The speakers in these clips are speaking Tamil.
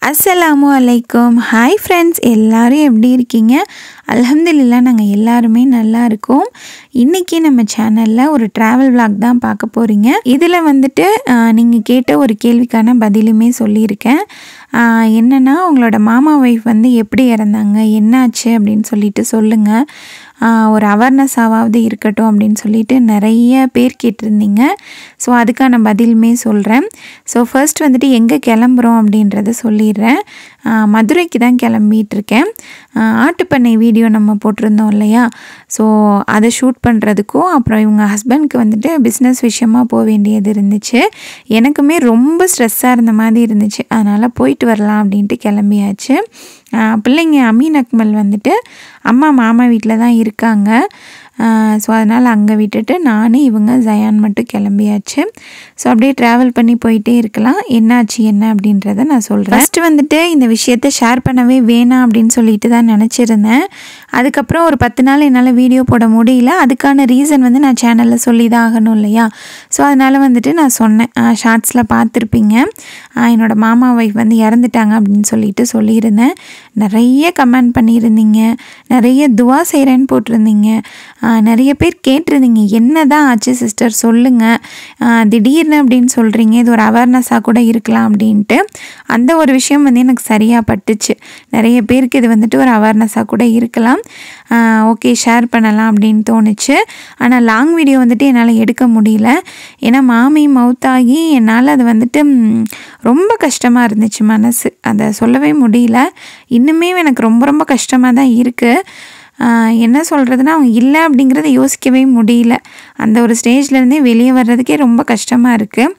அஸ்ஸலாமு அலைக்கும். ஹாய் ஃப்ரெண்ட்ஸ், எல்லோரும் எப்படி இருக்கீங்க? அல்ஹம்துலில்லாஹ் நாங்கள் எல்லாருமே நல்லா இருக்கோம். இன்றைக்கி நம்ம சேனலில் ஒரு ட்ராவல் விளாக் தான் பார்க்க போகிறீங்க. இதில் வந்துட்டு நீங்கள் கேட்ட ஒரு கேள்விக்கான பதிலுமே சொல்லியிருக்கேன். என்னென்னா, உங்களோட மாமா ஒய்ஃப் வந்து எப்படி இறந்தாங்க, என்னாச்சு அப்படின்னு சொல்லிட்டு சொல்லுங்கள், ஒரு அவேர்னஸாவது இருக்கட்டும் அப்படின்னு சொல்லிட்டு நிறைய பேர் கேட்டிருந்தீங்க. ஸோ அதுக்கான பதிலுமே சொல்கிறேன். ஸோ ஃபர்ஸ்ட் வந்துட்டு எங்கே கிளம்புறோம் அப்படின்றத சொல்லிடுறேன். மதுரைக்கு தான் கிளம்பிகிட்ருக்கேன். ஆட்டுப்பண்ணை வீடியோ நம்ம போட்டிருந்தோம் இல்லையா, ஸோ அதை ஷூட் பண்ணுறதுக்கும் அப்புறம் இவங்க ஹஸ்பண்ட்க்கு வந்துட்டு பிஸ்னஸ் விஷயமாக போக வேண்டியது இருந்துச்சு. எனக்குமே ரொம்ப ஸ்ட்ரெஸ்ஸாக இருந்த மாதிரி இருந்துச்சு. அதனால் போயிட்டு வரலாம் அப்படின்ட்டு கிளம்பியாச்சு. பிள்ளைங்க அமீன் அக்மல் வந்துட்டு அம்மா மாமா வீட்டில் தான் இருக்காங்க. ஸோ அதனால் அங்கே விட்டுட்டு நான் இவங்க ஜயான் மட்டும் கிளம்பியாச்சு. ஸோ அப்படியே ட்ராவல் பண்ணி போயிட்டே இருக்கலாம். என்னாச்சு என்ன அப்படின்றத நான் சொல்கிறேன். ஃபஸ்ட்டு வந்துட்டு இந்த விஷயத்தை ஷேர் பண்ணவே வேணாம் அப்படின்னு சொல்லிட்டு தான் நினச்சிருந்தேன். அதுக்கப்புறம் ஒரு 10 நாள் என்னால் வீடியோ போட முடியல. அதுக்கான ரீசன் வந்து நான் சேனலில் சொல்லி தான் ஆகணும் இல்லையா. ஸோ அதனால் வந்துட்டு நான் சொன்னேன், ஷார்ட்ஸில் பார்த்துருப்பீங்க, என்னோடய மாமா ஒய்ஃப் வந்து இறந்துட்டாங்க அப்படின்னு சொல்லிட்டு சொல்லியிருந்தேன். நிறைய கமெண்ட் பண்ணியிருந்தீங்க, நிறைய துவா செய்கிறேன்னு போட்டிருந்தீங்க, நிறைய பேர் கேட்டிருந்தீங்க என்ன தான் ஆச்சு சிஸ்டர் சொல்லுங்கள், திடீர்னு அப்படின்னு சொல்கிறீங்க, இது ஒரு அவேர்னஸாக கூட இருக்கலாம் அப்படின்ட்டு. அந்த ஒரு விஷயம் வந்து எனக்கு சரியாக பட்டுச்சு. நிறைய பேருக்கு இது வந்துட்டு ஒரு அவேர்னஸாக கூட இருக்கலாம், ஓகே ஷேர் பண்ணலாம் அப்படின்னு தோணுச்சு. ஆனால் லாங் வீடியோ வந்துட்டு என்னால் எடுக்க முடியல. ஏன்னா மாமி மவுத்தாகி என்னால் அது வந்துட்டு ரொம்ப கஷ்டமாக இருந்துச்சு மனசு, அதை சொல்லவே முடியல. இன்னுமே எனக்கு ரொம்ப ரொம்ப கஷ்டமாக தான் இருக்குது. என்ன சொல்கிறதுனா, அவங்க இல்லை அப்படிங்கிறத யோசிக்கவே முடியல. அந்த ஒரு ஸ்டேஜ்லேருந்தே வெளியே வர்றதுக்கே ரொம்ப கஷ்டமாக இருக்குது.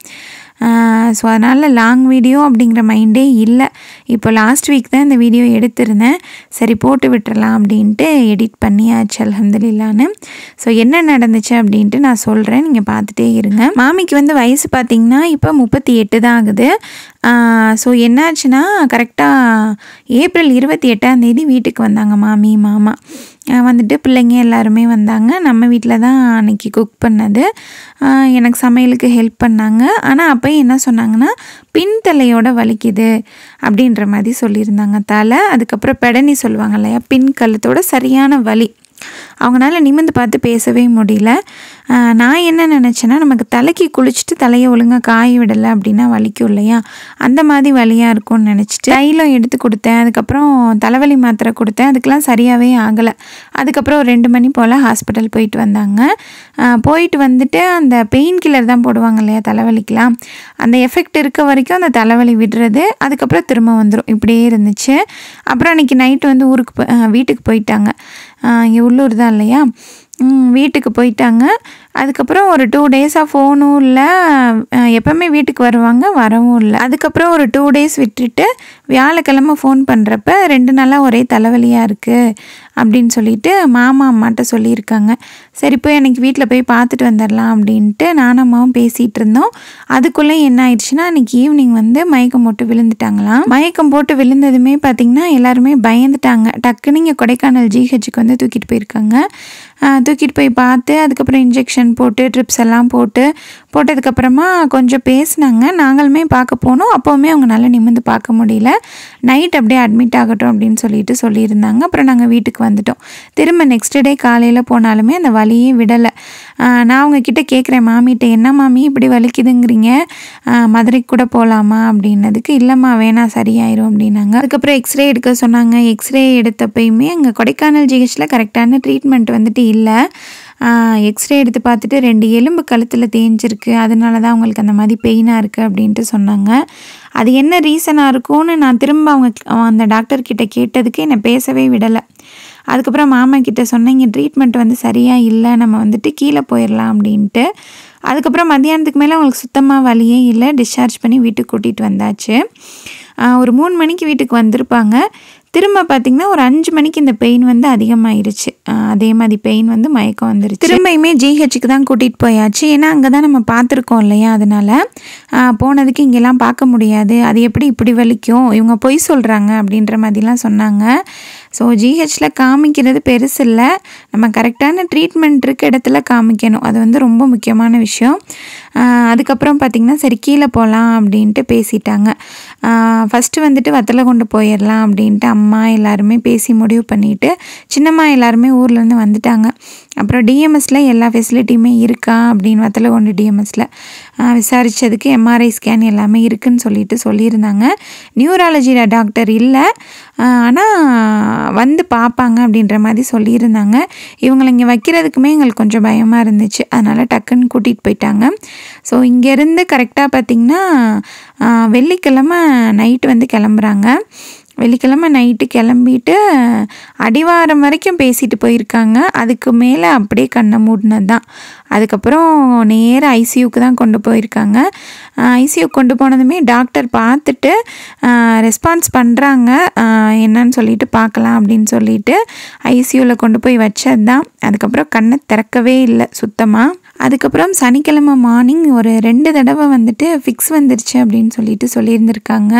ஸோ அதனால் லாங் வீடியோ அப்படிங்கிற மைண்டே இல்லை. இப்போ லாஸ்ட் வீக் தான் இந்த வீடியோ எடுத்திருந்தேன். சரி போட்டு விட்டுறலாம் அப்படின்ட்டு எடிட் பண்ணியாச்சு அல்ஹம்துலில்லாஹ்னு. ஸோ என்ன நடந்துச்சு அப்படின்ட்டு நான் சொல்கிறேன், நீங்கள் பார்த்துட்டே இருங்க. மாமிக்கு வந்து வயசு பார்த்திங்கன்னா இப்போ 38 தான் ஆகுது. ஸோ என்னாச்சுன்னா, கரெக்டாக ஏப்ரல் 28ஆம் வீட்டுக்கு வந்தாங்க மாமி மாமா. வந்துட்டு பிள்ளைங்க எல்லாருமே வந்தாங்க. நம்ம வீட்டில் தான் அன்றைக்கி குக் பண்ணது. எனக்கு சமையலுக்கு ஹெல்ப் பண்ணாங்க. ஆனால் அப்போ என்ன சொன்னாங்கன்னா, பின் தலையோட வலிக்குது அப்படின்ற மாதிரி சொல்லியிருந்தாங்க. தலை, அதுக்கப்புறம் பெடனி சொல்லுவாங்க இல்லையா, பின் கழுத்தோட சரியான வலி. அவங்களால நிமிர்ந்து பார்த்து பேசவே முடியல. நான் என்ன நினச்சேன்னா, நமக்கு தலைக்கு குளிச்சுட்டு தலையை ஒழுங்காக காய விடலை அப்படின்னா வலிக்கும் இல்லையா, அந்த மாதிரி வலியாக இருக்கும்னு நினச்சிட்டு தைலம் எடுத்து கொடுத்தேன். அதுக்கப்புறம் தலைவலி மாத்திரை கொடுத்தேன். அதுக்கெலாம் சரியாகவே ஆகலை. அதுக்கப்புறம் ஒரு 2 மணி போல் ஹாஸ்பிட்டல் போயிட்டு வந்தாங்க. போயிட்டு வந்துட்டு அந்த பெயின் கில்லர் தான் போடுவாங்க இல்லையா தலைவலிக்கெலாம், அந்த எஃபெக்ட் இருக்க வரைக்கும் அந்த தலைவலி விடுறது, அதுக்கப்புறம் திரும்ப வந்துடும். இப்படியே இருந்துச்சு. அப்புறம் அன்றைக்கி நைட்டு வந்து வீட்டுக்கு போயிட்டாங்க. இங்கே உள்ளூர் தான் இல்லையா, வீட்டுக்கு போயிட்டாங்க. அதுக்கப்புறம் ஒரு 2 டேஸாக ஃபோனும் இல்லை, எப்போவுமே வீட்டுக்கு வருவாங்க, வரவும் இல்லை. அதுக்கப்புறம் ஒரு 2 டேஸ் விட்டுட்டு வியாழக்கிழமை ஃபோன் பண்ணுறப்ப 2 நாளாக ஒரே தலைவலியாக இருக்குது அப்படின்னு சொல்லிட்டு மாமா அம்மாட்ட சொல்லியிருக்காங்க. சரி போய் அன்றைக்கி வீட்டில் போய் பார்த்துட்டு வந்துடலாம் அப்படின்ட்டு நானும் அம்மாவும் பேசிகிட்டு இருந்தோம். அதுக்குள்ளே என்ன ஆயிடுச்சுன்னா, அன்றைக்கி ஈவினிங் வந்து மயக்கம் போட்டு விழுந்துட்டாங்களாம். மயக்கம் போட்டு விழுந்ததுமே பார்த்திங்கன்னா எல்லாருமே பயந்துட்டாங்க. டக்குன்னு இங்கே கொடைக்கானல் ஜிஹெச்சுக்கு வந்து தூக்கிட்டு போயிருக்காங்க. தூக்கிட்டு போய் பார்த்து அதுக்கப்புறம் இன்ஜெக்ஷன் போட்டு ட்ரிப்ஸ் எல்லாம் போட்டதுக்கப்புறமா கொஞ்சம் பேசினாங்க. நாங்களுமே பார்க்க போனோம். அப்போவுமே அவங்களால நிமிர்ந்து பார்க்க முடியல. நைட் அப்படியே அட்மிட் ஆகட்டும் அப்படின்னு சொல்லியிருந்தாங்க. அப்புறம் நாங்கள் வீட்டுக்கு வந்துட்டோம். திரும்ப நெக்ஸ்ட் டே காலையில் போனாலுமே அந்த வலியே விடலை. நான் அவங்கக்கிட்ட கேட்குறேன், மாமிகிட்ட என்ன மாமி இப்படி வலிக்குதுங்கிறீங்க, மதுரைக்கு கூட போகலாமா அப்படின்னதுக்கு, இல்லைம்மா வேணாம் சரியாயிரும் அப்படின்னாங்க. அதுக்கப்புறம் எக்ஸ்ரே எடுக்க சொன்னாங்க. எக்ஸ்ரே எடுத்தப்பயுமே அங்கே கொடைக்கானல் ஜிஹெச்சில் கரெக்டான ட்ரீட்மெண்ட் வந்துட்டு இல்லை. எக்ஸ்ரே எடுத்து பார்த்துட்டு 2 எலும்பு கழுத்தில் தேஞ்சிருக்கு, அதனால தான் அவங்களுக்கு அந்த மாதிரி பெயினாக இருக்குது அப்படின்ட்டு சொன்னாங்க. அது என்ன ரீசனாக இருக்கும்னு நான் திரும்ப அந்த டாக்டர்கிட்ட கேட்டதுக்கு என்னை பேசவே விடலை. அதுக்கப்புறம் மாமா கிட்ட சொன்னேன், இங்கே ட்ரீட்மெண்ட் வந்து சரியாக இல்லை, நம்ம வந்துட்டு கீழே போயிடலாம் அப்படின்ட்டு. அதுக்கப்புறம் மத்தியானத்துக்கு மேலே அவங்களுக்கு சுத்தமாக வலியே இல்லை. டிஸ்சார்ஜ் பண்ணி வீட்டுக்கு கூட்டிகிட்டு வந்தாச்சு. ஒரு 3 மணிக்கு வீட்டுக்கு வந்திருப்பாங்க. திரும்ப பார்த்திங்கன்னா ஒரு 5 மணிக்கு இந்த பெயின் வந்து அதிகமாகிருச்சு. அதே மாதிரி பெயின் வந்து மயக்கம் வந்துருச்சு. திரும்பியுமே ஜிஹெச்சுக்கு தான் கூட்டிகிட்டு போயாச்சு. ஏன்னா அங்கே தான் நம்ம பார்த்துருக்கோம் இல்லையா, அதனால் போனதுக்கு இங்கெல்லாம் பார்க்க முடியாது, அது எப்படி இப்படி வலிக்கும், இவங்க பொய் சொல்கிறாங்க அப்படின்ற மாதிரிலாம் சொன்னாங்க. ஸோ ஜிஹெச்சில் காமிக்கிறது பெருசு இல்லை, நம்ம கரெக்டான ட்ரீட்மெண்ட் இருக்க இடத்துல காமிக்கணும், அது வந்து ரொம்ப முக்கியமான விஷயம். அதுக்கப்புறம் பார்த்திங்கன்னா சரி கீழே போகலாம் அப்படின்ட்டு பேசிட்டாங்க. ஃபஸ்ட்டு வந்துட்டு வத்தலை கொண்டு போயிடலாம் அப்படின்ட்டு அம்மா எல்லாருமே பேசி முடிவு பண்ணிவிட்டு சின்னம்மா எல்லாருமே ஊர்லேருந்து வந்துட்டாங்க. அப்புறம் டிஎம்எஸில் எல்லா ஃபெசிலிட்டியுமே இருக்கா அப்படின்னு வத்தலை கொண்டு டிஎம்எஸில் விசாரித்ததுக்கு எம்ஆர்ஐ ஸ்கேன் எல்லாமே இருக்குதுன்னு சொல்லியிருந்தாங்க. நியூராலஜி டாக்டர் இல்லை, ஆனால் வந்து பார்ப்பாங்க அப்படின்ற மாதிரி சொல்லியிருந்தாங்க. இவங்களை இங்கே வைக்கிறதுக்குமே எங்களுக்கு கொஞ்சம் பயமாக இருந்துச்சு, அதனால் டக்குன்னு கூட்டிகிட்டு போயிட்டாங்க. ஸோ இங்கேருந்து கரெக்டாக பார்த்திங்கன்னா வெள்ளிக்கிழமை நைட்டு வந்து கிளம்புறாங்க. வெள்ளிக்கிழமை நைட்டு கிளம்பிட்டு அடிவாரம் வரைக்கும் பேசிட்டு போயிருக்காங்க. அதுக்கு மேலே அப்படியே கண்ணை மூடினது தான். அதுக்கப்புறம் நேராக ஐசியூக்கு தான் கொண்டு போயிருக்காங்க. ஐசியூக்கு கொண்டு போனதுமே டாக்டர் பார்த்துட்டு ரெஸ்பான்ஸ் பண்ணுறாங்க, என்னன்னு சொல்லிட்டு பார்க்கலாம் அப்படின்னு சொல்லிட்டு ஐசியூவில் கொண்டு போய் வச்சது தான். அதுக்கப்புறம் கண்ணை திறக்கவே இல்லை சுத்தமாக. அதுக்கப்புறம் சனிக்கிழமை மார்னிங் ஒரு 2 தடவை வந்துட்டு ஃபிக்ஸ் வந்துருச்சு அப்படின்னு சொல்லியிருந்திருக்காங்க.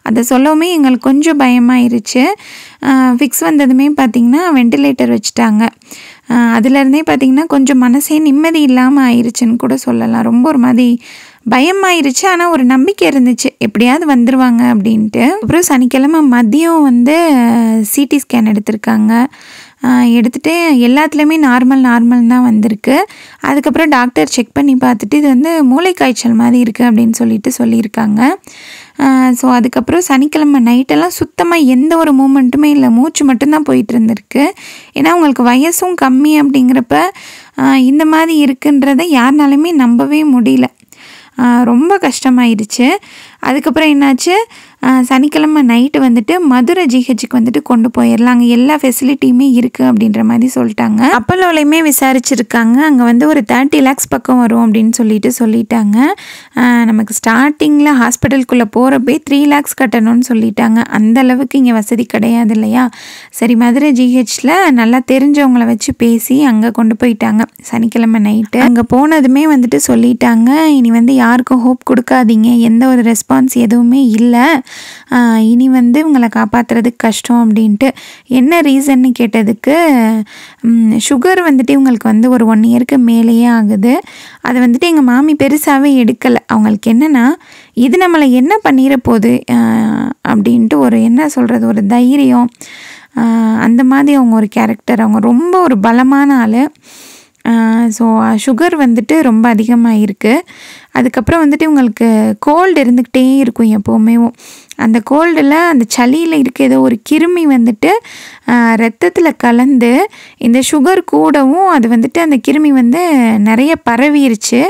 அதை சொல்லவுமே எங்களுக்கு கொஞ்சம் பயமாயிருச்சு. ஃபிக்ஸ் வந்ததுமே பார்த்திங்கன்னா வெண்டிலேட்டர் வச்சுட்டாங்க. அதுலேருந்தே பார்த்திங்கன்னா கொஞ்சம் மனசே நிம்மதி இல்லாமல் ஆயிடுச்சுன்னு கூட சொல்லலாம். ரொம்ப ஒரு மாதிரி பயமாயிருச்சு, ஆனால் ஒரு நம்பிக்கை இருந்துச்சு எப்படியாவது வந்துடுவாங்க அப்படின்ட்டு. அப்புறம் சனிக்கிழமை மதியம் வந்து சிடி ஸ்கேன் எடுத்திருக்காங்க. எடுத்துகிட்டு எல்லாத்துலேயுமே நார்மல் தான் வந்திருக்கு. அதுக்கப்புறம் டாக்டர் செக் பண்ணி பார்த்துட்டு இது வந்து மூளைக்காய்ச்சல் மாதிரி இருக்குது அப்படின்னு சொல்லியிருக்காங்க. ஸோ அதுக்கப்புறம் சனிக்கிழமை நைட்டெல்லாம் சுத்தமாக எந்த ஒரு மூமெண்ட்டுமே இல்லை, மூச்சு மட்டும்தான் போயிட்டு இருந்திருக்கு. ஏன்னா அவங்களுக்கு வயசும் கம்மி அப்படிங்கிறப்ப இந்த மாதிரி இருக்குன்றதை யாருனாலுமே நம்பவே முடியல. ரொம்ப கஷ்டமாயிருச்சு. அதுக்கப்புறம் என்னாச்சு, சனிக்கிழமை நைட்டு வந்துட்டு மதுரை ஜிஹெச்சுக்கு வந்துட்டு கொண்டு போயிடலாங்க, எல்லா ஃபெசிலிட்டியுமே இருக்குது அப்படின்ற மாதிரி சொல்லிட்டாங்க. அப்போலோலையுமே விசாரிச்சிருக்காங்க, அங்கே வந்து ஒரு 30 lakhs பக்கம் வரும் அப்படின்னு சொல்லிட்டாங்க. நமக்கு ஸ்டார்டிங்கில் ஹாஸ்பிட்டலுக்குள்ளே போகிறப்பே 3 lakhs கட்டணும்னு சொல்லிட்டாங்க. அந்த அளவுக்கு இங்கே வசதி கிடையாது இல்லையா. சரி, மதுரை ஜிஹெச்சில் நல்லா தெரிஞ்சவங்கள வச்சு பேசி அங்கே கொண்டு போயிட்டாங்க சனிக்கிழமை நைட்டு. அங்கே போனதுமே வந்துட்டு சொல்லிட்டாங்க, இனி வந்து யாருக்கும் ஹோப் கொடுக்காதீங்க, எந்த ஒரு ரெஸ்பான்ஸ் எதுவுமே இல்லை, இனி வந்து உங்களை காப்பாற்றுறதுக்கு கஷ்டம் அப்படின்ட்டு. என்ன ரீசன்னு கேட்டதுக்கு சுகர் வந்துட்டு இவங்களுக்கு வந்து ஒரு 1 yearக்கு மேலேயே ஆகுது. அதை வந்துட்டு எங்கள் மாமி பெருசாகவே எடுக்கலை. அவங்களுக்கு என்னென்னா இது நம்மளை என்ன பண்ணிட போகுது அப்படின்ட்டு ஒரு என்ன சொல்கிறது, ஒரு தைரியம், அந்த மாதிரி அவங்க ஒரு கேரக்டர். அவங்க ரொம்ப ஒரு பலமான ஆள். ஸோ சுகர் வந்துட்டு ரொம்ப அதிகமாக இருக்குது. அதுக்கப்புறம் வந்துட்டு இவங்களுக்கு கோல்டு இருந்துக்கிட்டே இருக்கும் எப்போவுமே. அந்த கோல்டில் அந்த சளியில் இருக்க ஏதோ ஒரு கிருமி வந்துட்டு ரத்தத்தில் கலந்து இந்த சுகர் கூடவும் அது வந்துட்டு அந்த கிருமி வந்து நிறைய பரவிருச்சு.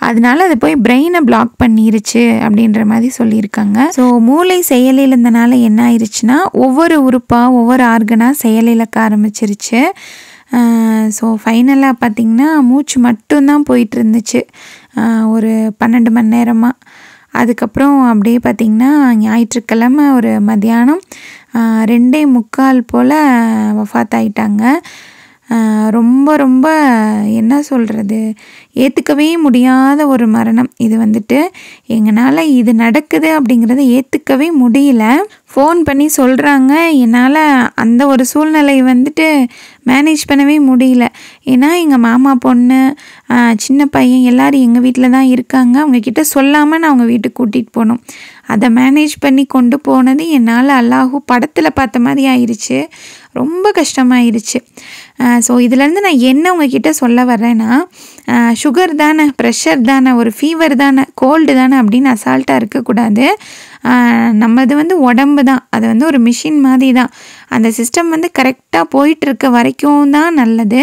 அதனால அது போய் பிரெயினை பிளாக் பண்ணிருச்சு அப்படின்ற மாதிரி சொல்லியிருக்காங்க. ஸோ மூளை செயலிழந்தனால என்ன ஆயிடுச்சுன்னா ஒவ்வொரு உறுப்பாக ஒவ்வொரு ஆர்கனாக செயலிழக்க ஆரம்பிச்சிருச்சு. ஸோ ஃபைனலாக பார்த்திங்கன்னா மூச்சு மட்டும்தான் போயிட்டு இருந்துச்சு ஒரு 12 மணி நேரமாக. அதுக்கப்புறம் அப்படியே பார்த்திங்கன்னா ஞாயிற்றுக்கிழமை ஒரு மதியானம் 2:45 போல் வஃபாத் ஆயிட்டாங்க. ரொம்ப ரொம்ப என்ன சொல்கிறது, ஏற்றுக்கவே முடியாத ஒரு மரணம் இது வந்துட்டு. எங்களால் இது நடக்குது அப்படிங்கிறத ஏற்றுக்கவே முடியல. ஃபோன் பண்ணி சொல்கிறாங்க, என்னால் அந்த ஒரு சூழ்நிலை வந்துட்டு மேனேஜ் பண்ணவே முடியல. ஏன்னா எங்கள் மாமா பொண்ணு, சின்ன பையன் எல்லோரும் எங்கள் வீட்டில் தான் இருக்காங்க. அவங்கக்கிட்ட சொல்லாமல் நான் அவங்க வீட்டுக்கு கூட்டிகிட்டு போகணும். அதை மேனேஜ் பண்ணி கொண்டு போனது என்னால் அல்லாஹூ படத்தில் பார்த்த மாதிரி ஆயிடுச்சு. ரொம்ப கஷ்டமாயிருச்சு. ஸோ இதுலேருந்து நான் என்ன உங்ககிட்ட சொல்ல வர்றேன்னா, சுகர் தானே, ப்ரெஷர் தானே, ஒரு ஃபீவர் தானே, கோல்டு தானே அப்படின்னு அசால்ட்டாக இருக்கக்கூடாது. நம்மது வந்து உடம்பு தான், அது வந்து ஒரு மிஷின் மாதிரி தான். அந்த சிஸ்டம் வந்து கரெக்டாக போயிட்டுருக்க வரைக்கும் தான் நல்லது.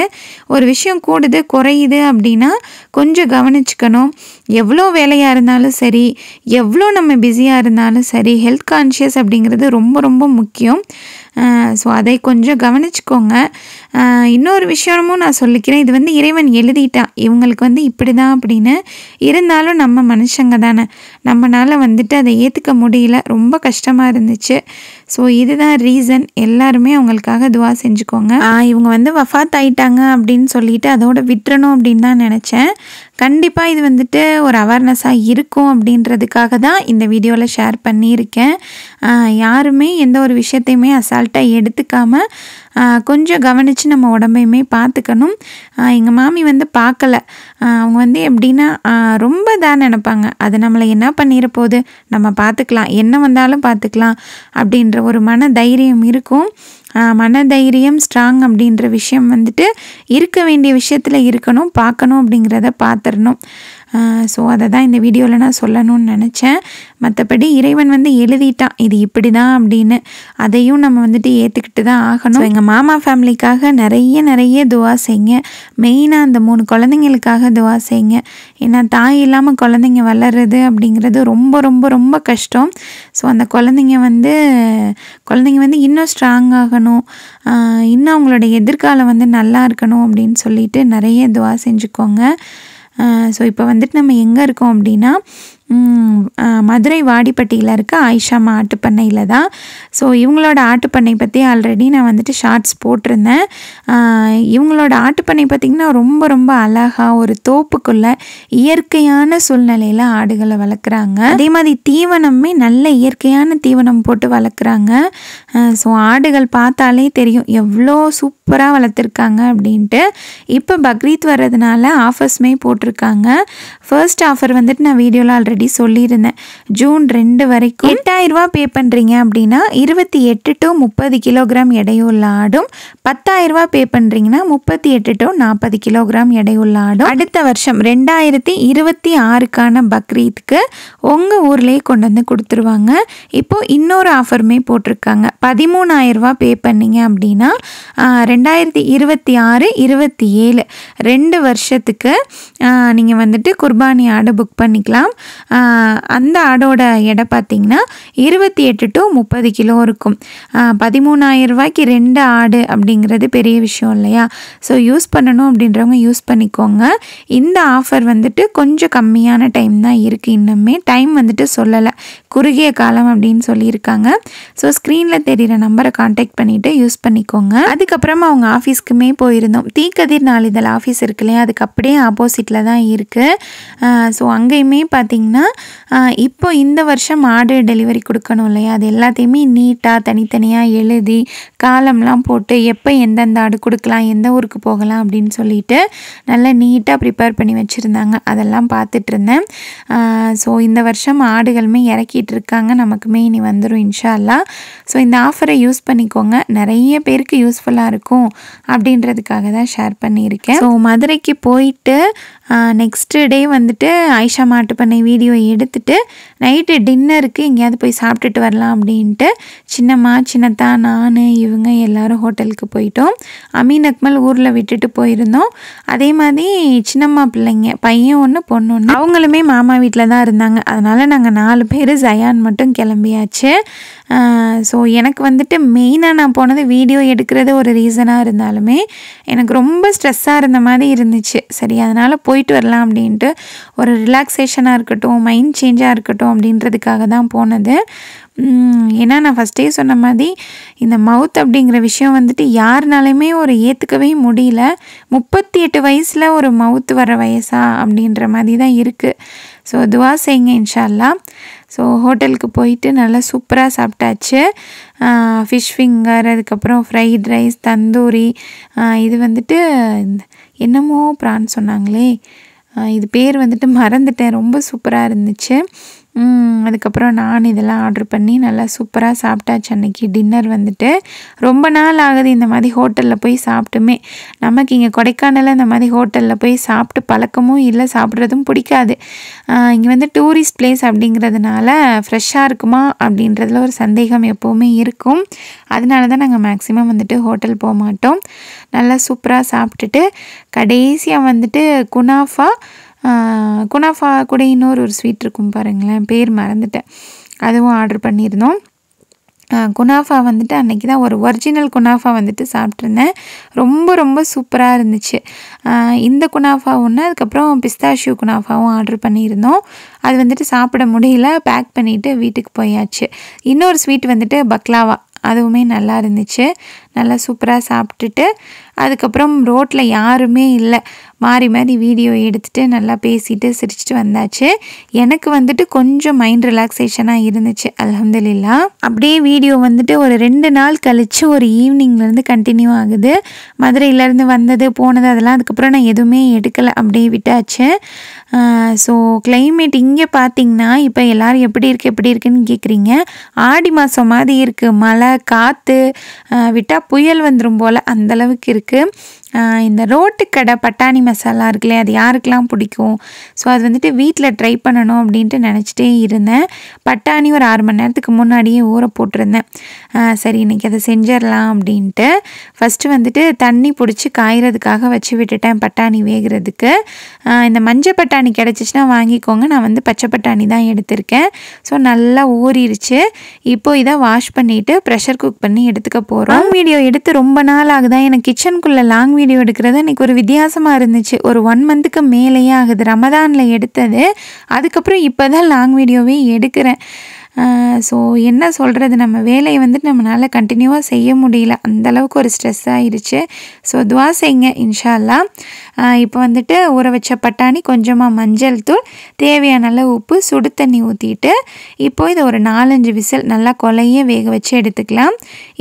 ஒரு விஷயம் கூடுது குறையுது அப்படின்னா கொஞ்சம் கவனிச்சுக்கணும். எவ்வளோ வேலையாக இருந்தாலும் சரி, எவ்வளோ நம்ம பிஸியாக இருந்தாலும் சரி, ஹெல்த் கான்ஷியஸ் அப்படிங்கிறது ரொம்ப ரொம்ப முக்கியம். ஸோ அதை கொஞ்சம் கவனிச்சுக்கோங்க. இன்னொரு விஷயமும் நான் சொல்லிக்கிறேன், இது வந்து இறைவன் எழுதிட்டான் இவங்களுக்கு வந்து இப்படி தான் அப்படின்னு. இருந்தாலும் நம்ம மனுஷங்க தானே, நம்மளால் வந்துட்டு அதை ஏற்றுக்க முடியல. ரொம்ப கஷ்டமாக இருந்துச்சு. ஸோ இதுதான் ரீசன். எல்லாருமே அவங்களுக்காக துவா செஞ்சுக்கோங்க. இவங்க வந்து வஃபாத் ஆயிட்டாங்க அப்படின்னு சொல்லிட்டு அதோட விட்டுறணும் அப்படின்னு தான் நினச்சேன். கண்டிப்பாக இது வந்துட்டு ஒரு அவேர்னஸாக இருக்கும் அப்படின்றதுக்காக தான் இந்த வீடியோவில் ஷேர் பண்ணியிருக்கேன். யாருமே எந்த ஒரு விஷயத்தையுமே அசால்ட்டாக எடுத்துக்காமல் கொஞ்சம் கவனித்து நம்ம உடம்பையுமே பார்த்துக்கணும். எங்கள் மாமி வந்து பார்க்கல, அவங்க வந்து எப்படின்னா ரொம்ப தான் நினைப்பாங்க, அது நம்மளை என்ன பண்ணிட போகுது, நம்ம பார்த்துக்கலாம், என்ன வந்தாலும் பார்த்துக்கலாம் அப்படின்ற ஒரு மன தைரியம் இருக்கும். மன தைரியம் ஸ்ட்ராங் அப்படின்ற விஷயம் வந்துட்டு இருக்க வேண்டிய விஷயத்தில் இருக்கணும், பார்க்கணும் அப்படிங்கிறத பார்த்துடணும். ஸோ அதை தான் இந்த வீடியோவில் நான் சொல்லணும்னு நினச்சேன். மற்றபடி இறைவன் வந்து எழுதிட்டான் இது இப்படி தான் அப்படின்னு, அதையும் நம்ம வந்துட்டு ஏற்றுக்கிட்டு தான் ஆகணும். எங்கள் மாமா ஃபேமிலிக்காக நிறைய துவா செய்யுங்க. மெயினாக அந்த 3 குழந்தைங்களுக்காக துவா செய்யுங்க. ஏன்னா தாய் இல்லாமல் குழந்தைங்க வளர்றது அப்படிங்கிறது ரொம்ப ரொம்ப ரொம்ப கஷ்டம். ஸோ அந்த குழந்தைங்க வந்து இன்னும் ஸ்ட்ராங் ஆகணும், இன்னும் அவங்களோட எதிர்காலம் வந்து நல்லா இருக்கணும் அப்படின்னு சொல்லிட்டு நிறைய துவா செஞ்சுக்கோங்க. ஸோ இப்போ வந்துட்டு நம்ம எங்கே இருக்கோம் அப்படின்னா மதுரை வாடிப்பட்டியில் இருக்க ஆயிஷாமா ஆட்டுப்பண்ணையில் தான். ஸோ இவங்களோட ஆட்டுப்பண்ணை பற்றி ஆல்ரெடி நான் வந்துட்டு ஷார்ட்ஸ் போட்டிருந்தேன். இவங்களோட ஆட்டுப்பண்ணை பார்த்திங்கன்னா ரொம்ப ரொம்ப அழகாக ஒரு தோப்புக்குள்ளே இயற்கையான சூழ்நிலையில் ஆடுகளை வளர்க்குறாங்க. அதே மாதிரி தீவனமே நல்ல இயற்கையான தீவனம் போட்டு வளர்க்குறாங்க. ஸோ ஆடுகள் பார்த்தாலே தெரியும் எவ்வளோ சூப்பராக வளர்த்துருக்காங்க அப்படின்ட்டு. இப்போ பக்ரீத் வர்றதுனால ஆஃபர்ஸுமே போட்டிருக்காங்க. ஃபர்ஸ்ட் ஆஃபர் வந்துட்டு நான் வீடியோவில் ஆல்ரெடி சொல்லியிருந்தேன். ஜூன் 2 வரைக்கும் 8000 ரூபா பே பண்ணுறீங்க அப்படின்னா 28 to 30 கிலோகிராம் எடையுள்ள ஆடும், 10,000 ரூபா பே பண்ணுறீங்கன்னா 38 to 40 கிலோகிராம் எடையுள்ள ஆடும் அடுத்த வருஷம் 2026க்கான பக்ரீத்துக்கு உங்கள் ஊர்லேயே கொண்டு வந்து கொடுத்துருவாங்க. இப்போது இன்னொரு ஆஃபருமே போட்டிருக்காங்க. 13,000 ரூபா பே பண்ணிங்க அப்படின்னா 2026, 27 2 வருஷத்துக்கு நீங்கள் வந்துட்டு குர்பானி ஆடை புக் பண்ணிக்கலாம். அந்த ஆடோட எடை பார்த்திங்கன்னா 28 to 30 கிலோ இருக்கும். 13,000 ரூபாய்க்கு 2 ஆடு அப்படிங்கிறது பெரிய விஷயம் இல்லையா? ஸோ யூஸ் பண்ணணும் அப்படின்றவங்க யூஸ் பண்ணிக்கோங்க. இந்த ஆஃபர் வந்துட்டு கொஞ்சம் கம்மியான டைம் தான் இருக்குது. இன்னுமே டைம் வந்துட்டு சொல்லலை, குறுகிய காலம் அப்படின்னு சொல்லியிருக்காங்க. ஸோ ஸ்க்ரீனில் தெரிகிற நம்பரை காண்டாக்ட் பண்ணிவிட்டு யூஸ் பண்ணிக்கோங்க. அதுக்கப்புறமா அவங்க ஆஃபீஸ்க்குமே போயிருந்தோம். தீக்கதிர் நாளிதழ் ஆஃபீஸ் இருக்கு இல்லையா, அதுக்கு அப்படியே ஆப்போசிட்டில் தான் இருக்குது. ஸோ அங்கேயுமே பார்த்திங்கன்னா இப்போ இந்த வருஷம் ஆடு டெலிவரி கொடுக்கணும் இல்லையா, அது எல்லாத்தையுமே நீட்டாக தனித்தனியாக எழுதி காலம்லாம் போட்டு எப்போ எந்தெந்த ஆடு கொடுக்கலாம், எந்த ஊருக்கு போகலாம் அப்படின்னு சொல்லிட்டு நல்லா நீட்டாக ப்ரிப்பேர் பண்ணி வச்சுருந்தாங்க. அதெல்லாம் பார்த்துட்டு இருந்தேன். ஸோ இந்த வருஷம் ஆடுகளுமே இறக்கிட்டு இருக்காங்க, நமக்குமே இனி வந்துடும் இன்ஷா அல்லாஹ். ஸோ இந்த ஆஃபரை யூஸ் பண்ணிக்கோங்க, நிறைய பேருக்கு யூஸ்ஃபுல்லாக இருக்கும் அப்படின்றதுக்காக தான் ஷேர் பண்ணியிருக்கேன். ஸோ மதுரைக்கு போயிட்டு நெக்ஸ்ட் டே வந்துட்டு ஆயிஷா மாட்டுப்பண்ணை வீடியோ எடுத்துட்டு நைட்டு டின்னருக்கு எங்கேயாவது போய் சாப்பிட்டுட்டு வரலாம் அப்படின்ட்டு சின்னம்மா, சின்னத்தா, நான், இவங்க எல்லோரும் ஹோட்டலுக்கு போயிட்டோம். அமீன் அக்மல் ஊரில் விட்டுட்டு போயிருந்தோம். அதே மாதிரி சின்னம்மா பிள்ளைங்க, பையன் ஒன்று பொண்ணு ஒன்று, அவங்களுமே மாமா வீட்டில் தான் இருந்தாங்க. அதனால் நாங்கள் 4 பேர் ஜயான் மட்டும் கிளம்பியாச்சு. ஸோ எனக்கு வந்துட்டு மெயினாக நான் போனது வீடியோ எடுக்கிறது ஒரு ரீசனாக இருந்தாலுமே எனக்கு ரொம்ப ஸ்ட்ரெஸ்ஸாக இருந்த மாதிரி இருந்துச்சு. சரி, அதனால் போயிட்டு வரலாம் அப்படின்ட்டு ஒரு ரிலாக்ஸேஷனாக இருக்கட்டும், மைண்ட் சேஞ்சாக இருக்கட்டும் அப்படின்றதுக்காக தான் போனது. ஏன்னா நான் ஃபஸ்ட்டே சொன்ன மாதிரி இந்த மவுத் அப்படிங்கிற விஷயம் வந்துட்டு யாருனாலுமே ஒரு ஏற்றுக்கவே முடியல. 38 வயசில் ஒரு மவுத் வர வயசா அப்படின்ற மாதிரி தான் இருக்குது. ஸோ துவா செய்யுங்க இன்ஷா அல்லாஹ். ஸோ ஹோட்டலுக்கு போயிட்டு நல்லா சூப்பராக சாப்பிட்டாச்சு. ஃபிஷ் ஃபிங்கர், அதுக்கப்புறம் ஃப்ரைட் ரைஸ், தந்தூரி, இது வந்துட்டு என்னமோ ப்ரான் சொன்னாங்களே, இது பேர் வந்துட்டு மறந்துட்டேன். ரொம்ப சூப்பராக இருந்துச்சு. அதுக்கப்புறம் நான் இதெல்லாம் ஆர்டர் பண்ணி நல்லா சூப்பராக சாப்பிட்டாச்சு. அன்றைக்கி டின்னர் வந்துட்டு ரொம்ப நாள் ஆகுது இந்த மாதிரி ஹோட்டலில் போய் சாப்பிட்டுமே. நமக்கு இங்கே கொடைக்கானலில் இந்த மாதிரி ஹோட்டலில் போய் சாப்பிட்டு பழக்கமும் இல்லை, சாப்பிட்றதும் பிடிக்காது. இங்கே வந்து டூரிஸ்ட் பிளேஸ் அப்படிங்கிறதுனால ஃப்ரெஷ்ஷாக இருக்குமா அப்படின்றதுல ஒரு சந்தேகம் எப்போவுமே இருக்கும். அதனால தான் நாங்கள் மேக்ஸிமம் வந்துட்டு ஹோட்டல் போக மாட்டோம். நல்லா சூப்பராக சாப்பிட்டுட்டு கடைசியாக வந்துட்டு குனாஃபா கூட இன்னொரு ஸ்வீட் இருக்கும் பாருங்களேன், பேர் மறந்துட்டேன், அதுவும் ஆர்டர் பண்ணியிருந்தோம். குனாஃபா வந்துட்டு அன்றைக்கி தான் ஒரு ஒரிஜினல் குனாஃபா வந்துட்டு சாப்பிட்ருந்தேன். ரொம்ப ரொம்ப சூப்பராக இருந்துச்சு. இந்த குனாஃபா ஒன்று, அதுக்கப்புறம் பிஸ்தாஷியூ குனாஃபாவும் ஆர்டர் பண்ணியிருந்தோம். அது வந்துட்டு சாப்பிட முடியல, பேக் பண்ணிவிட்டு வீட்டுக்கு போயாச்சு. இன்னொரு ஸ்வீட் வந்துட்டு பக்லாவா, அதுவுமே நல்லா இருந்துச்சு. நல்லா சூப்பராக சாப்பிட்டுட்டு அதுக்கப்புறம் ரோட்டில் யாருமே இல்லை, மாறி மாறி வீடியோ எடுத்துகிட்டு நல்லா பேசிட்டு சிரிச்சிட்டு வந்தாச்சு. எனக்கு வந்துட்டு கொஞ்சம் மைண்ட் ரிலாக்ஸேஷனாக இருந்துச்சு அல்ஹம்துலில்லாஹ். அப்படியே வீடியோ வந்துட்டு ஒரு 2 நாள் கழித்து ஒரு ஈவினிங்லேருந்து கண்டினியூ ஆகுது. மதுரையிலேருந்து வந்தது போனது அதெல்லாம் அதுக்கப்புறம் நான் எதுவுமே எடுக்கலை, அப்படியே விட்டாச்சு. ஸோ கிளைமேட் இங்கே பார்த்திங்கன்னா இப்போ எல்லோரும் எப்படி இருக்குன்னு கேட்குறீங்க. ஆடி மாதம் மாதிரி இருக்குது, மழை காற்று விட்டால் புயல் வந்துடும் போல் அந்தளவுக்கு இருக்குது. இந்த ரோட்டு கடை பட்டாணி மசாலா இருக்குல்லையே, அது யாருக்கெல்லாம் பிடிக்கும்? ஸோ அது வந்துட்டு வீட்டில் ட்ரை பண்ணணும் அப்படின்ட்டு நினச்சிட்டே இருந்தேன். பட்டாணி ஒரு 6 மணி நேரத்துக்கு முன்னாடியே ஊற போட்டிருந்தேன். சரி இன்றைக்கி அதை செஞ்சிடலாம் அப்படின்ட்டு ஃபஸ்ட்டு வந்துட்டு தண்ணி பிடிச்சி காய்கிறதுக்காக வச்சு விட்டுட்டேன் பட்டாணி வேகிறதுக்கு. இந்த மஞ்சள் பட்டாணி கிடச்சிச்சின்னா வாங்கிக்கோங்க, நான் வந்து பச்சை பட்டாணி தான் எடுத்திருக்கேன். ஸோ நல்லா ஊறிடுச்சு. இப்போது இதை வாஷ் பண்ணிவிட்டு ப்ரெஷர் குக் பண்ணி எடுத்துக்க போகிறோம். வீடியோ எடுத்து ரொம்ப நாள் ஆகுதா, எனக்கு கிச்சனுக்குள்ளே லாங் வீடியோ எடுக்கிறது எனக்கு ஒரு வித்தியாசமாக இருந்துச்சு. ஒரு 1 மந்த்துக்கு மேலேயே ஆகுது. ரமதானில் எடுத்தது, அதுக்கப்புறம் இப்போ தான் லாங் வீடியோவே எடுக்கிறேன். ஸோ என்ன சொல்கிறது, நம்ம வேலையை வந்துட்டு நம்மளால் கண்டினியூவாக செய்ய முடியல, அந்தளவுக்கு ஒரு ஸ்ட்ரெஸ் ஆகிடுச்சு. ஸோ துவா செய்யுங்க இன்ஷா அல்லாஹ். இப்போ வந்துட்டு ஊற வச்ச பட்டாணி, கொஞ்சமாக மஞ்சள் தூள், தேவையான அளவு உப்பு, சுடு தண்ணி ஊற்றிட்டு இப்போது இதை ஒரு 4-5 விசில் நல்லா கொலைய வேக வச்சு எடுத்துக்கலாம்.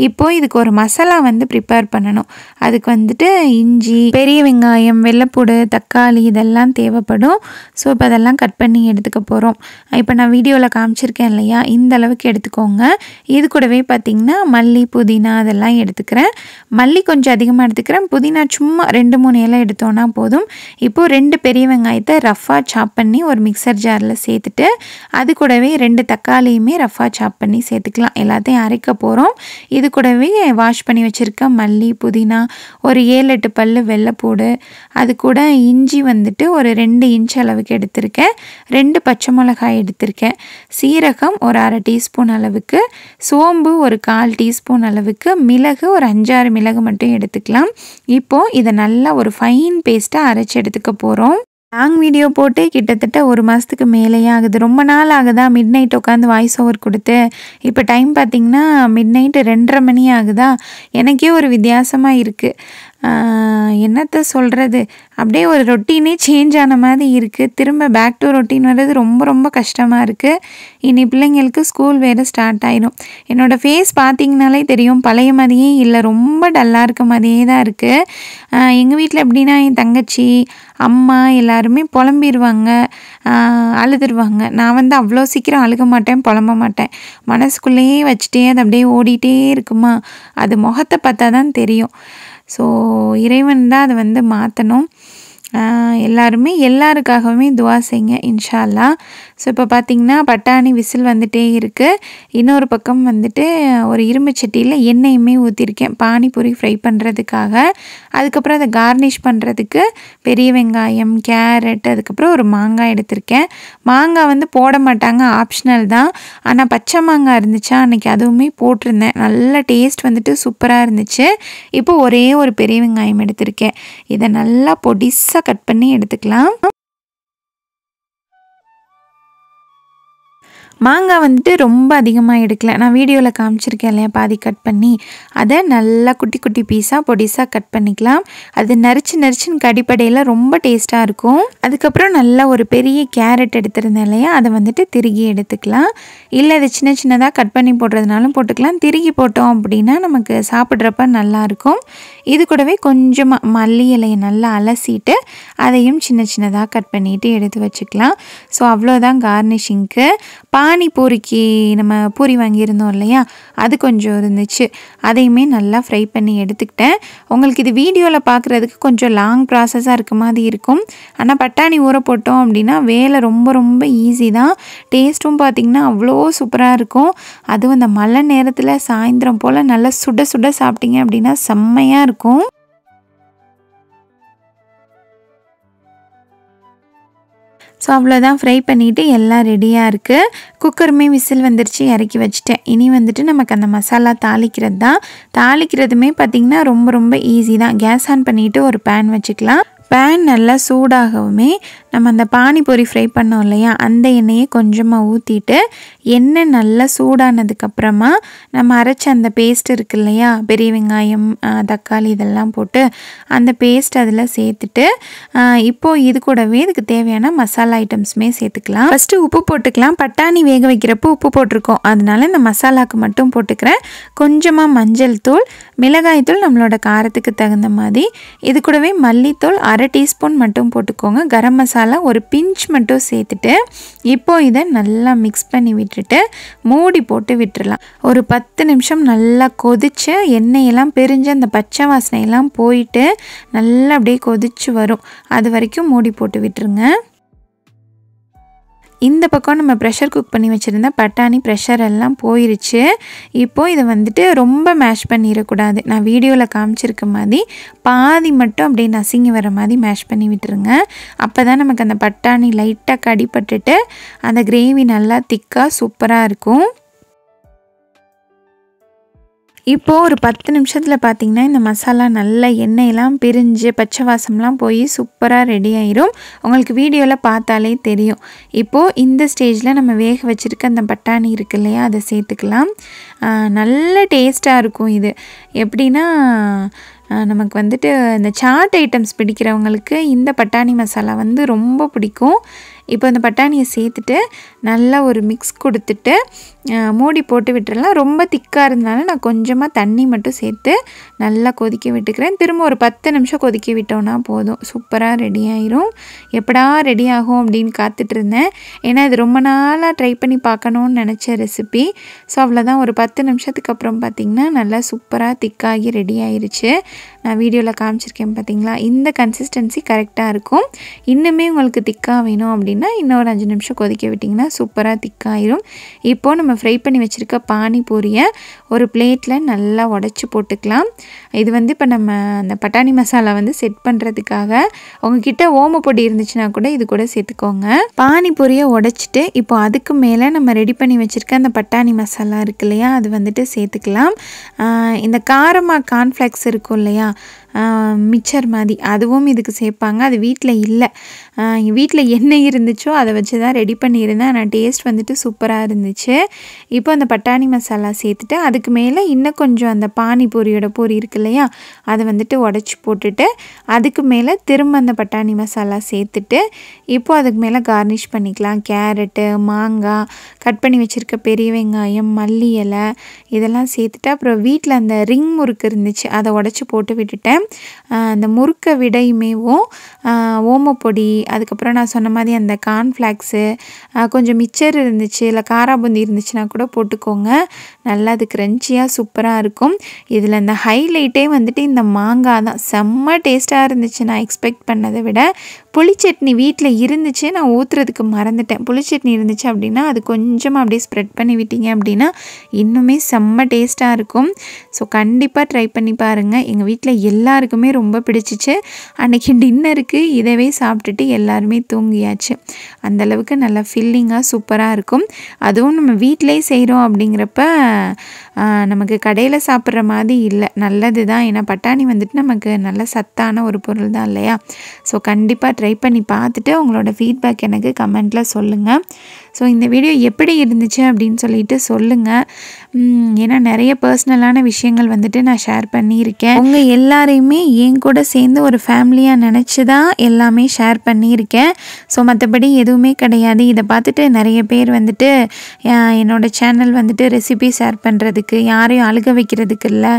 இப்போது இதுக்கு ஒரு மசாலா வந்து ப்ரிப்பேர் பண்ணணும். அதுக்கு வந்துட்டு இஞ்சி, பெரிய வெங்காயம், வெள்ளைப்பூடு, தக்காளி இதெல்லாம் தேவைப்படும். ஸோ இப்போ அதெல்லாம் கட் பண்ணி எடுத்துக்க போகிறோம். இப்போ நான் வீடியோவில் காமிச்சிருக்கேன் இல்லையா, இந்த அளவுக்கு எடுத்துக்கோங்க. இது கூடவே பார்த்திங்கன்னா மல்லி, புதினா அதெல்லாம் எடுத்துக்கிறேன். மல்லி கொஞ்சம் அதிகமாக எடுத்துக்கிறேன், புதினா சும்மா 2-3 இலை எடுத்தோன்னா போதும். இப்போது 2 பெரிய வெங்காயத்தை ரஃபாக சாப் பண்ணி ஒரு மிக்சர் ஜாரில் சேர்த்துட்டு அது கூடவே 2 தக்காளியுமே ரஃபாக சாப் பண்ணி சேர்த்துக்கலாம். எல்லாத்தையும் அரைக்க போகிறோம். இது கூடவே வாஷ் பண்ணி வச்சுருக்க மல்லி, புதினா, ஒரு 7-8 பல்லு வெள்ளைப்பூடு, அது கூட இஞ்சி வந்துட்டு ஒரு 2 இன்ச் அளவுக்கு எடுத்திருக்கேன், 2 பச்சை மிளகாய் எடுத்திருக்கேன், சீரகம் ஒரு 1/2 டீஸ்பூன் அளவுக்கு, சோம்பு ஒரு 1/4 டீஸ்பூன் அளவுக்கு, மிளகு ஒரு 5-6 மிளகு மட்டும் எடுத்துக்கலாம். இப்போது இதை நல்லா ஒரு ஃபைன் பேஸ்ட்டாக அரைச்சி எடுத்துக்க போகிறோம். லாங் வீடியோ போட்டு கிட்டத்தட்ட 1 மாதத்துக்கு மேலேயே ஆகுது. ரொம்ப நாள் ஆகுதா மிட் நைட் உட்காந்து வாய்ஸ் ஓவர் கொடுத்து. இப்போ டைம் பார்த்திங்கன்னா மிட் நைட்டு 2:30 மணி ஆகுதா. எனக்கே ஒரு வித்தியாசமாக இருக்குது. என்னத்தை சொல்கிறது, அப்படியே ஒரு ரொட்டீனே சேஞ்ச் ஆன மாதிரி இருக்குது. திரும்ப பேக் டு ரொட்டீன் வர்றது ரொம்ப ரொம்ப கஷ்டமாக இருக்குது. இனி பிள்ளைங்களுக்கு ஸ்கூல் வேறு ஸ்டார்ட் ஆகிடும். என்னோடய ஃபேஸ் பார்த்திங்கனாலே தெரியும், பழைய மாதிரியே இல்லை, ரொம்ப டல்லாக இருக்க மாதிரியே தான் இருக்குது. எங்கள் வீட்டில் எப்படின்னா என் தங்கச்சி, அம்மா எல்லாருமே புலம்பிடுவாங்க, அழுதுருவாங்க. நான் வந்து அவ்வளோ சீக்கிரம் அழுக மாட்டேன், புலம்ப மாட்டேன். மனசுக்குள்ளேயே வச்சுட்டே அது அப்படியே ஓடிட்டே இருக்குமா, அது முகத்தை பார்த்தா தான் தெரியும். ஸோ இறைவன் தான் அதை வந்து மாற்றணும். எல்லாருமே எல்லாருக்காகவுமே துவா செய்யுங்க இன்ஷா அல்லாஹ். ஸோ இப்போ பார்த்திங்கன்னா பட்டாணி விசில் வந்துட்டே இருக்குது. இன்னொரு பக்கம் வந்துட்டு ஒரு இரும்பு சட்டியில் எண்ணெயுமே ஊற்றிருக்கேன் பானிபூரி ஃப்ரை பண்ணுறதுக்காக. அதுக்கப்புறம் அதை கார்னிஷ் பண்ணுறதுக்கு பெரிய வெங்காயம், கேரட், அதுக்கப்புறம் ஒரு மாங்காய் எடுத்திருக்கேன். மாங்காய் வந்து போட மாட்டாங்க, ஆப்ஷனல் தான். ஆனால் பச்சை மாங்காய் இருந்துச்சா அன்றைக்கி அதுவுமே போட்டிருந்தேன். நல்ல டேஸ்ட் வந்துட்டு சூப்பராக இருந்துச்சு. இப்போ ஒரே ஒரு பெரிய வெங்காயம் எடுத்திருக்கேன். இதை நல்லா பொடிசாக கட் பண்ணி எடுத்துக்கலாம். மாங்காய் வந்துட்டு ரொம்ப அதிகமாக எடுக்கல, நான் வீடியோவில் காமிச்சிருக்கேன் இல்லையா, பாதி கட் பண்ணி அதை நல்லா குட்டி குட்டி பீஸாக பொடிசாக கட் பண்ணிக்கலாம். அது நரிச்சுன்னு கடிப்படையில் ரொம்ப டேஸ்ட்டாக இருக்கும். அதுக்கப்புறம் நல்லா ஒரு பெரிய கேரட் எடுத்திருந்தேன் இல்லையா, அதை வந்துட்டு திருகி எடுத்துக்கலாம். இல்லை அது சின்ன சின்னதாக கட் பண்ணி போடுறதுனாலும் போட்டுக்கலாம். திருகி போட்டோம் அப்படின்னா நமக்கு சாப்பிட்றப்ப நல்லாயிருக்கும். இது கூடவே கொஞ்சமாக மல்லி இலையை நல்லா அலசிட்டு அதையும் சின்ன சின்னதாக கட் பண்ணிவிட்டு எடுத்து வச்சுக்கலாம். ஸோ அவ்வளோதான் கார்னிஷிங்க்கு. பானிபூரிக்கு நம்ம பூரி வாங்கியிருந்தோம் இல்லையா, அது கொஞ்சம் இருந்துச்சு, அதையுமே நல்லா ஃப்ரை பண்ணி எடுத்துக்கிட்டேன். உங்களுக்கு இது வீடியோவில் பார்க்குறதுக்கு கொஞ்சம் லாங் ப்ராசஸாக இருக்க மாதிரி இருக்கும். ஆனால் பட்டாணி ஊற போட்டோம் அப்படின்னா வேலை ரொம்ப ரொம்ப ஈஸி தான். டேஸ்ட்டும் பார்த்திங்கன்னா அவ்வளோ சூப்பராக இருக்கும். அதுவும் இந்த மழை நேரத்தில் சாயந்தரம் போல் நல்லா சுட சுட சாப்பிட்டிங்க அப்படின்னா செம்மையாக இருக்கும். ஸோ அவ்வளோதான், ஃப்ரை பண்ணிவிட்டு எல்லாம் ரெடியாக இருக்குது. குக்கருமே விசில் வந்துருச்சு, இறக்கி வச்சுட்டேன். இனி வந்துட்டு நமக்கு அந்த மசாலா தாளிக்கிறது தான். தாளிக்கிறதுமே பார்த்திங்கன்னா ரொம்ப ரொம்ப ஈஸி தான். கேஸ் ஆன் பண்ணிவிட்டு ஒரு பேன் வச்சுக்கலாம். பேன் நல்லா சூடாகவுமே நம்ம அந்த பானிபூரி ஃப்ரை பண்ணோம் இல்லையா, அந்த எண்ணெயை கொஞ்சமாக ஊற்றிட்டு எண்ணெய் நல்லா சூடானதுக்கப்புறமா நம்ம அரைச்ச அந்த பேஸ்ட் இருக்கு இல்லையா, பெரிய வெங்காயம் தக்காளி இதெல்லாம் போட்டு அந்த பேஸ்ட் அதில் சேர்த்துட்டு இப்போது இது கூடவே இதுக்கு தேவையான மசாலா ஐட்டம்ஸுமே சேர்த்துக்கலாம். ஃபஸ்ட்டு உப்பு போட்டுக்கலாம். பட்டாணி வேக வைக்கிறப்போ உப்பு போட்டிருக்கோம், அதனால இந்த மசாலாவுக்கு மட்டும் போட்டுக்கிறேன். கொஞ்சமாக மஞ்சள் தூள், மிளகாய் தூள் நம்மளோட காரத்துக்கு தகுந்த மாதிரி, இது கூடவே மல்லித்தூள் 1/2 டீஸ்பூன் மட்டும் போட்டுக்கோங்க. கரம் மசாலா ஒரு பிஞ்ச் மட்டும் சேர்த்துட்டு இப்போது இதை நல்லா மிக்ஸ் பண்ணி விட்டுட்டு மூடி போட்டு விட்டுடலாம். ஒரு 10 நிமிஷம் நல்லா கொதித்து எண்ணெயெல்லாம் பிரிஞ்சு அந்த பச்சை வாசனையெல்லாம் போயிட்டு நல்லா அப்படியே கொதிச்சு வரும். அது வரைக்கும் மூடி போட்டு விட்டுருங்க. இந்த பக்கம் நம்ம ப்ரெஷர் குக் பண்ணி வச்சுருந்த பட்டாணி ப்ரெஷர் எல்லாம் போயிருச்சு. இப்போது இதை வந்துட்டு ரொம்ப மேஷ் பண்ணிடக்கூடாது. நான் வீடியோவில் காமிச்சிருக்க மாதிரி பாதி மட்டும் அப்படியே நசுங்கி வர மாதிரி மேஷ் பண்ணி விட்டுருங்க. அப்போ தான் நமக்கு அந்த பட்டாணி லைட்டாக கடிப்பட்டுட்டு அந்த கிரேவி நல்லா திக்காக சூப்பராக இருக்கும். இப்போது ஒரு 10 நிமிஷத்தில் பார்த்திங்கன்னா இந்த மசாலா நல்லா எண்ணெயெல்லாம் பிரிஞ்சு பச்சை வாசம்லாம் போய் சூப்பராக ரெடி ஆயிரும். உங்களுக்கு வீடியோவில் பார்த்தாலே தெரியும். இப்போது இந்த ஸ்டேஜில் நம்ம வேக வச்சுருக்க அந்த பட்டாணி இருக்கு இல்லையா, அதை சேர்த்துக்கலாம். நல்ல டேஸ்ட்டாக இருக்கும். இது எப்படின்னா நமக்கு வந்துட்டு இந்த சாட் ஐட்டம்ஸ் பிடிக்கிறவங்களுக்கு இந்த பட்டாணி மசாலா வந்து ரொம்ப பிடிக்கும். இப்போ இந்த பட்டாணியை சேர்த்துட்டு நல்லா ஒரு மிக்ஸ் கொடுத்துட்டு மூடி போட்டு விட்டுறலாம். ரொம்ப திக்காக இருந்தனால நான் கொஞ்சமாக தண்ணி மட்டும் சேர்த்து நல்லா கொதிக்க விட்டுக்கிறேன். திரும்ப ஒரு 10 நிமிஷம் கொதிக்க விட்டோன்னா போதும், சூப்பராக ரெடி ஆயிரும். எப்படா ரெடி ஆகும் அப்படின்னு காத்துட்ருந்தேன். ஏன்னா இது ரொம்ப நாளாக ட்ரை பண்ணி பார்க்கணுன்னு நினச்ச ரெசிபி. ஸோ அவ்வளோதான், ஒரு 10 நிமிஷத்துக்கு அப்புறம் பார்த்திங்கன்னா நல்லா சூப்பராக திக்காகி ரெடி ஆயிடுச்சு. நான் வீடியோவில் காமிச்சிருக்கேன் பார்த்திங்களா, இந்த கன்சிஸ்டன்சி கரெக்டாக இருக்கும். இன்னுமே உங்களுக்கு திக்காக வேணும் அப்படின்னா இன்னொரு 5 நிமிஷம் கொதிக்க விட்டிங்கன்னா சூப்பராக திக்காயிரும். இப்போது நம்ம ஃப்ரை பண்ணி வச்சுருக்க பானிபூரியை ஒரு பிளேட்டில் நல்லா உடச்சி போட்டுக்கலாம். இது வந்து இப்போ நம்ம அந்த பட்டாணி மசாலா வந்து செட் பண்ணுறதுக்காக உங்ககிட்ட ஓமப்பொடி இருந்துச்சுன்னா கூட இது கூட சேர்த்துக்கோங்க. பானிபூரியை உடச்சிட்டு இப்போ அதுக்கு மேலே நம்ம ரெடி பண்ணி வச்சுருக்க அந்த பட்டாணி மசாலா இருக்கு இல்லையா, அது வந்துட்டு சேர்த்துக்கலாம். இந்த காரமாக கார்ன்ஃப்ளேக்ஸ் இருக்கும் இல்லையா, மிக்சர் மாதிரி, அதுவும் இதுக்கு சேர்ப்பாங்க. அது வீட்டில் இல்லை, வீட்டில் என்ன இருந்துச்சோ அதை வச்சு தான் ரெடி பண்ணியிருந்தேன். ஆனால் டேஸ்ட் வந்துட்டு சூப்பராக இருந்துச்சு. இப்போ அந்த பட்டாணி மசாலா சேர்த்துட்டு அதுக்கு மேலே இன்னும் கொஞ்சம் அந்த பானிபூரியோட பூரி இருக்கு இல்லையா, அதை வந்துட்டு உடச்சி போட்டுட்டு அதுக்கு மேலே திரும்ப அந்த பட்டாணி மசாலா சேர்த்துட்டு இப்போது அதுக்கு மேலே கார்னிஷ் பண்ணிக்கலாம். கேரட்டு, மாங்காய், கட் பண்ணி வச்சுருக்க பெரிய வெங்காயம், மல்லி இலை இதெல்லாம் சேர்த்துட்டு அப்புறம் வீட்டில் அந்த ரிங் முறுக்கு இருந்துச்சு, அதை உடச்சி போட்டு விட்டுட்டேன். அந்த முறுக்கை விடையுமேவும் ஓமப்பொடி, அதுக்கப்புறம் நான் சொன்ன மாதிரி அந்த கார்ன்ஃப்ளாக்ஸு, கொஞ்சம் மிச்சர் இருந்துச்சு, இல்லை காராபூந்தி இருந்துச்சுன்னா கூட போட்டுக்கோங்க. நல்லா அது க்ரன்ச்சியாக சூப்பராக இருக்கும். இதில் இந்த ஹைலைட்டே வந்துட்டு இந்த மாங்காய் தான். செம்ம டேஸ்ட்டாக இருந்துச்சு நான் எக்ஸ்பெக்ட் பண்ணதை விட. புளிச்சட்னி வீட்டில் இருந்துச்சு, நான் ஊற்றுறதுக்கு மறந்துட்டேன். புளிச்சட்னி இருந்துச்சு அப்படின்னா அது கொஞ்சமாக அப்படியே ஸ்ப்ரெட் பண்ணி விட்டீங்க அப்படின்னா இன்னுமே செம்ம டேஸ்ட்டாக இருக்கும். ஸோ கண்டிப்பாக ட்ரை பண்ணி பாருங்கள். எங்கள் வீட்டில் எல்லாருக்குமே ரொம்ப பிடிச்சிச்சு. அன்றைக்கி டின்னருக்கு இதவே சாப்பிட்டுட்டு எல்லாருமே தூங்கியாச்சு. அந்தளவுக்கு நல்லா ஃபில்லிங்காக சூப்பராக இருக்கும். அதுவும் நம்ம வீட்டிலே செய்கிறோம் அப்படிங்கிறப்ப நமக்கு கடையில் சாப்பிட்ற மாதிரி இல்லை, நல்லது தான். ஏன்னா பட்டாணி வந்துட்டு நமக்கு நல்ல சத்தான ஒரு பொருள் தான் இல்லையா. ஸோ கண்டிப்பாக ட்ரை பண்ணி பார்த்துட்டு உங்களோட ஃபீட்பேக் எனக்கு கமெண்ட்டில் சொல்லுங்கள். ஸோ இந்த வீடியோ எப்படி இருந்துச்சு அப்படின்னு சொல்லிட்டு சொல்லுங்கள். ஏன்னா நிறைய பர்சனலான விஷயங்கள் வந்துட்டு நான் ஷேர் பண்ணியிருக்கேன். உங்கள் எல்லாரையுமே என் கூட சேர்ந்து ஒரு ஃபேமிலியாக நினச்சி தான் எல்லாமே ஷேர் பண்ணியிருக்கேன். ஸோ மற்றபடி எதுவுமே கிடையாது. இதை பார்த்துட்டு நிறைய பேர் வந்துட்டு என்னோடய சேனல் வந்துட்டு ரெசிபி ஷேர் பண்ணுறதுக்கு, யாரையும் அழுக வைக்கிறதுக்கு இல்லை,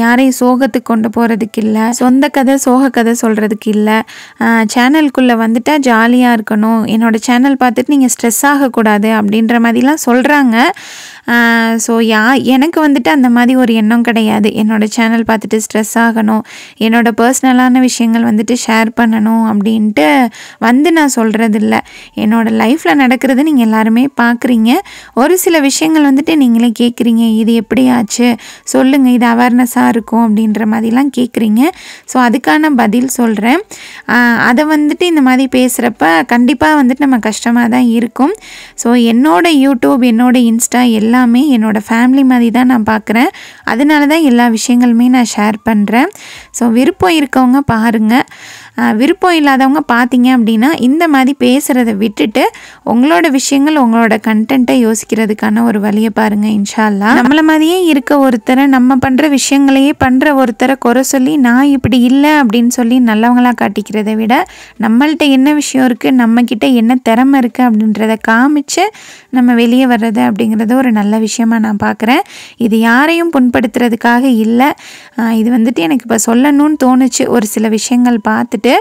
யாரையும் சோகத்துக்கு கொண்டு போகிறதுக்கு இல்லை, சொந்த கதை சோக கதை சொல்கிறதுக்கு இல்லை, சேனலுக்குள்ளே வந்துட்டால் ஜாலியாக இருக்கணும், என்னோடய சேனல் பார்த்துட்டு நீங்கள் ஸ்ட்ரெஸ் ஆகக்கூடாது அப்படின்ற மாதிரிலாம் சொல்கிறாங்க. ஸோ எனக்கு வந்துட்டு அந்த மாதிரி ஒரு எண்ணம் கிடையாது. என்னோடய சேனல் பார்த்துட்டு ஸ்ட்ரெஸ் ஆகணும், என்னோடய பர்சனலான விஷயங்கள் வந்துட்டு ஷேர் பண்ணணும் அப்படின்ட்டு நான் சொல்கிறதில்ல. என்னோடய லைஃப்பில் நடக்கிறது நீங்கள் எல்லாருமே பார்க்குறீங்க. ஒரு சில விஷயங்கள் வந்துட்டு நீங்களே கேட்குறீங்க, இது எப்படி ஆச்சு சொல்லுங்கள், இது அவேர்னஸாக இருக்கும் அப்படின்ற மாதிரிலாம் கேட்குறீங்க. ஸோ அதுக்கான பதில் சொல்கிறேன். அதை வந்துட்டு இந்த மாதிரி பேசுகிறப்ப கண்டிப்பாக வந்துட்டு நம்ம கஷ்டமாக தான் இருக்கும். ஸோ என்னோடய யூடியூப், என்னோடய இன்ஸ்டா எல்லாமே என்னோடய ஃபேமிலி மாதிரி தான் நான் பார்க்குறேன். அதனால தான் எல்லா விஷயங்களுமே நான் ஷேர் பண்ணுறேன். ஸோ விருப்பம் இருக்கவங்க பாருங்கள். விருப்பம் இல்லாதவங்க பார்த்தீங்க அப்படின்னா இந்த மாதிரி பேசுகிறத விட்டுட்டு உங்களோட விஷயங்கள் உங்களோட கண்டென்ட்டை யோசிக்கிறதுக்கான ஒரு வழியை பாருங்கள். இன்ஷா அல்லாஹ். நம்மள மாதிரியே இருக்க ஒருத்தரை, நம்ம பண்ணுற விஷயங்களையே பண்ணுற ஒருத்தரை குறை சொல்லி நான் இப்படி இல்லை அப்படின்னு சொல்லி நல்லவங்களாக காட்டிக்கிறதை விட நம்மள்கிட்ட என்ன விஷயம் இருக்குது, நம்மக்கிட்ட என்ன திறமை இருக்குது அப்படின்றத காமிச்சு நம்ம வெளியே வர்றது அப்படிங்கிறது ஒரு நல்ல விஷயமாக நான் பார்க்குறேன். இது யாரையும் புண்படுத்துறதுக்காக இல்லை. இது வந்துட்டு எனக்கு இப்போ சொல்லணும்னு தோணுச்சு ஒரு சில விஷயங்கள் பார்த்துட்டு.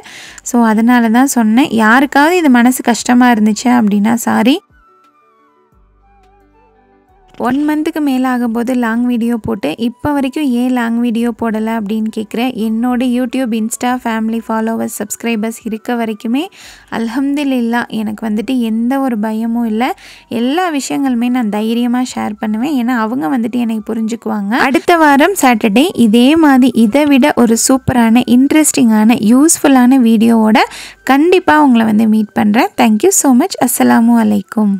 ஸோ அதனால தான் சொன்னேன். யாருக்காவது இது மனசு கஷ்டமாக இருந்துச்சு அப்படின்னா சாரி. 1 மந்த்துக்கு மேலே ஆகும்போது லாங் வீடியோ போட்டு இப்போ வரைக்கும் ஏன் லாங் வீடியோ போடலை அப்படின்னு கேட்குறேன். என்னோட YouTube, Insta family followers, subscribers இருக்க வரைக்குமே அல்ஹம்துலில்லாஹ் எனக்கு வந்துட்டு எந்த ஒரு பயமும் இல்லை. எல்லா விஷயங்களுமே நான் தைரியமாக ஷேர் பண்ணுவேன். ஏன்னா அவங்க வந்துட்டு என்னை புரிஞ்சுக்குவாங்க. அடுத்த வாரம் சாட்டர்டே இதே மாதிரி இதை விட ஒரு சூப்பரான, இன்ட்ரெஸ்டிங்கான, யூஸ்ஃபுல்லான வீடியோவோட கண்டிப்பாக உங்களை வந்து மீட் பண்ணுறேன். Thank you so much. அஸ்ஸலாமு அலைக்கும்.